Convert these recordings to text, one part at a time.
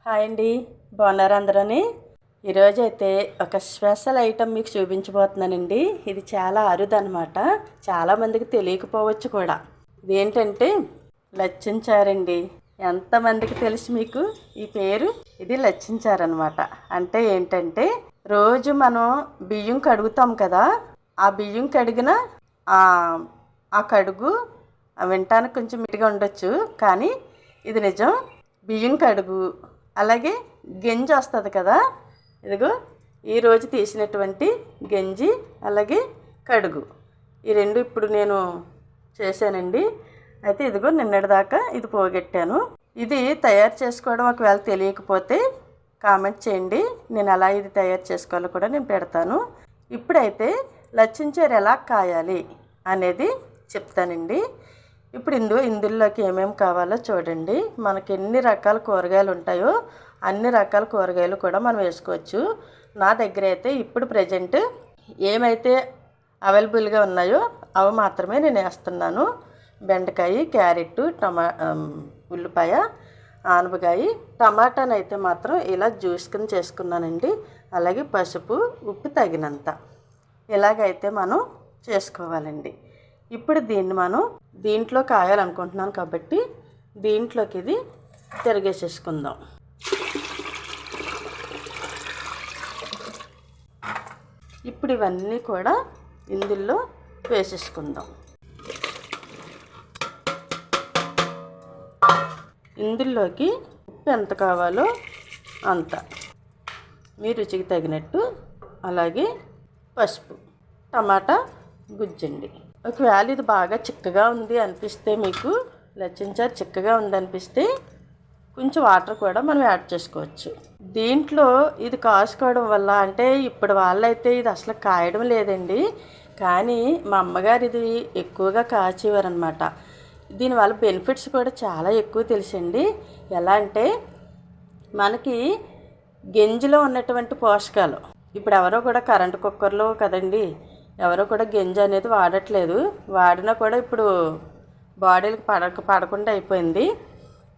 Hi అండి, బాగున్నారా అందరూని? ఈరోజైతే ఒక స్పెషల్ ఐటెం మీకు చూపించబోతున్నానండి. ఇది చాలా అరుదు అనమాట, చాలామందికి తెలియకపోవచ్చు కూడా. ఇదేంటంటే లచ్చించారండి. ఎంతమందికి తెలుసు మీకు ఈ పేరు? ఇది లచ్చించారనమాట. అంటే ఏంటంటే రోజు మనం బియ్యం కడుగుతాం కదా, ఆ బియ్యం కడిగిన ఆ కడుగు వినటానికి కొంచెం మిటిగా ఉండొచ్చు, కానీ ఇది నిజం. బియ్యం కడుగు అలాగే గంజి వస్తుంది కదా, ఇదిగో ఈరోజు తీసినటువంటి గంజి అలాగే కడుగు, ఈ రెండు ఇప్పుడు నేను చేశానండి. అయితే ఇదిగో నిన్నటిదాకా ఇది పోగొట్టాను. ఇది తయారు చేసుకోవడం ఒకవేళ తెలియకపోతే కామెంట్ చేయండి, నేను ఎలా ఇది తయారు చేసుకోవాలో కూడా నేను పెడతాను. ఇప్పుడైతే లచ్చించారు ఎలా కాయాలి అనేది చెప్తానండి. ఇప్పుడు ఇందులోకి ఏమేమి కావాలో చూడండి. మనకి ఎన్ని రకాల కూరగాయలు ఉంటాయో అన్ని రకాల కూరగాయలు కూడా మనం వేసుకోవచ్చు. నా దగ్గర అయితే ఇప్పుడు ప్రజెంట్ ఏమైతే అవైలబుల్గా ఉన్నాయో అవి మాత్రమే నేను వేస్తున్నాను. బెండకాయ, క్యారెట్, ఉల్లిపాయ, ఆనపకాయ, టమాటాను అయితే మాత్రం ఇలా జ్యూస్ కింద చేసుకున్నానండి. అలాగే పసుపు, ఉప్పు తగినంత ఇలాగైతే మనం చేసుకోవాలండి. ఇప్పుడు దీన్ని మనం దీంట్లో కాయాలనుకుంటున్నాను కాబట్టి దీంట్లోకి ఇది తిరిగేసేసుకుందాం. ఇప్పుడు ఇవన్నీ కూడా ఇందులో వేసేసుకుందాం. ఇందులోకి ఉప్పు ఎంత కావాలో అంత, మీ రుచికి తగినట్టు, అలాగే పసుపు, టమాటా గుజ్జండి. ఒకవేళ ఇది బాగా చిక్కగా ఉంది అనిపిస్తే, మీకు లచ్చించారు చిక్కగా ఉంది అనిపిస్తే కొంచెం వాటర్ కూడా మనం యాడ్ చేసుకోవచ్చు. దీంట్లో ఇది కాసుకోవడం వల్ల, అంటే ఇప్పుడు వాళ్ళైతే ఇది అసలు కాయడం లేదండి, కానీ మా అమ్మగారు ఇది ఎక్కువగా కాచేవారు అనమాట. దీనివల్ల బెనిఫిట్స్ కూడా చాలా ఎక్కువ తెలుసండి. ఎలా అంటే మనకి గంజిలో ఉన్నటువంటి పోషకాలు, ఇప్పుడు ఎవరో కూడా కరెంటు కుక్కర్లో కదండి, ఎవరో కూడా గంజి అనేది వాడట్లేదు. వాడినా కూడా ఇప్పుడు బాడీలకు పడకుండా అయిపోయింది.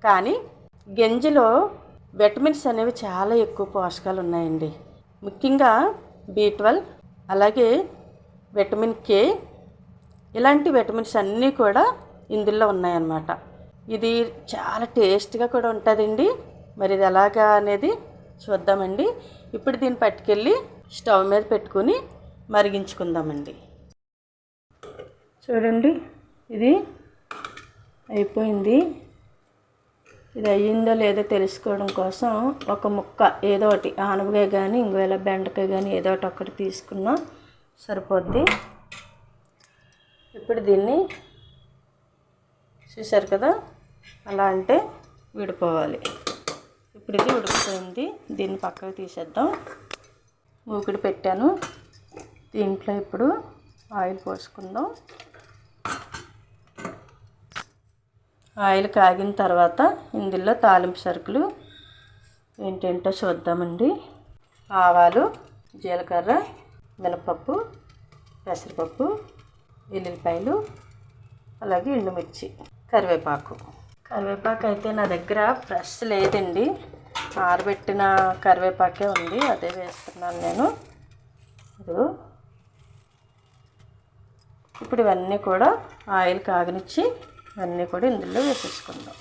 కానీ గంజిలో విటమిన్స్ అనేవి చాలా ఎక్కువ పోషకాలు ఉన్నాయండి. ముఖ్యంగా B12 అలాగే విటమిన్ K, ఇలాంటి విటమిన్స్ అన్నీ కూడా ఇందులో ఉన్నాయన్నమాట. ఇది చాలా టేస్ట్గా కూడా ఉంటుందండి. మరి ఇది ఎలాగా అనేది చూద్దామండి. ఇప్పుడు దీన్ని పట్టుకెళ్ళి స్టవ్ మీద పెట్టుకుని మరిగించుకుందామండి. చూడండి, ఇది అయిపోయింది. ఇది అయ్యిందో లేదో తెలుసుకోవడం కోసం ఒక ముక్క ఏదో ఒకటి, ఆనపకాయ కానీ ఇంకోవేళ బెండకాయ కానీ ఏదో ఒకటి తీసుకున్నా సరిపోద్ది. ఇప్పుడు దీన్ని చూసారు కదా, అలా అంటే విడిపోవాలి. ఇప్పుడు ఇది ఉడికిపోయింది, దీన్ని పక్కకు తీసేద్దాం. మూకుడు పెట్టాను, దీంట్లో ఇప్పుడు ఆయిల్ పోసుకుందాం. ఆయిల్ కాగిన తర్వాత ఇందులో తాలింపు సరుకులు ఏంటంటో చూద్దామండి. ఆవాలు, జీలకర్ర, మినపప్పు, పెసరపప్పు, ఎల్లుల్లిపాయలు, అలాగే ఎండుమిర్చి, కరివేపాకు అయితే నా దగ్గర ఫ్రెష్ లేదండి, ఆరబెట్టిన కరివేపాకే ఉంది, అదే వేస్తున్నాను నేను. ఇప్పుడు ఇవన్నీ కూడా ఆయిల్ కాగనిచ్చి ఇవన్నీ కూడా ఇందులో వేసేసుకుందాం.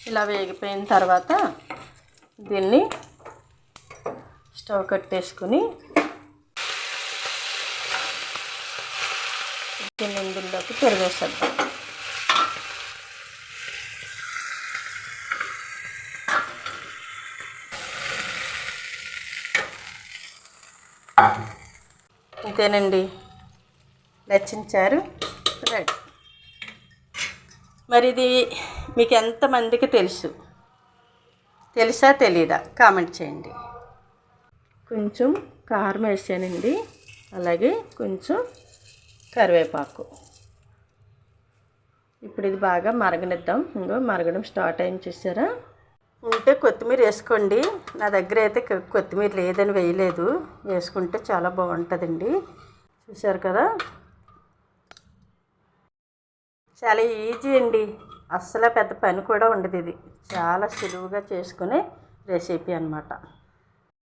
ఇలా వేగిపోయిన తర్వాత దీన్ని స్టవ్ కట్టేసుకుని దీన్ని ఇందులోకి తిరిగేసేద్దాం. అంతేనండి, లచ్చించారు రెడీ. మరి ఇది మీకు ఎంతమందికి తెలుసా తెలీదా కామెంట్ చేయండి. కొంచెం కారం వేసానండి, అలాగే కొంచెం కరివేపాకు. ఇప్పుడు ఇది బాగా మరగనిద్దాం. ఇంకో మరగడం స్టార్ట్ అయింది, చూసారా? ఉంటే కొత్తిమీర వేసుకోండి. నా దగ్గర అయితే కొత్తిమీర లేదని వేయలేదు, వేసుకుంటే చాలా బాగుంటుందండి. చూసారు కదా, చాలా ఈజీ అండి. అస్సలు పెద్ద పని కూడా ఉండదు. ఇది చాలా సులువుగా చేసుకునే రెసిపీ అన్నమాట.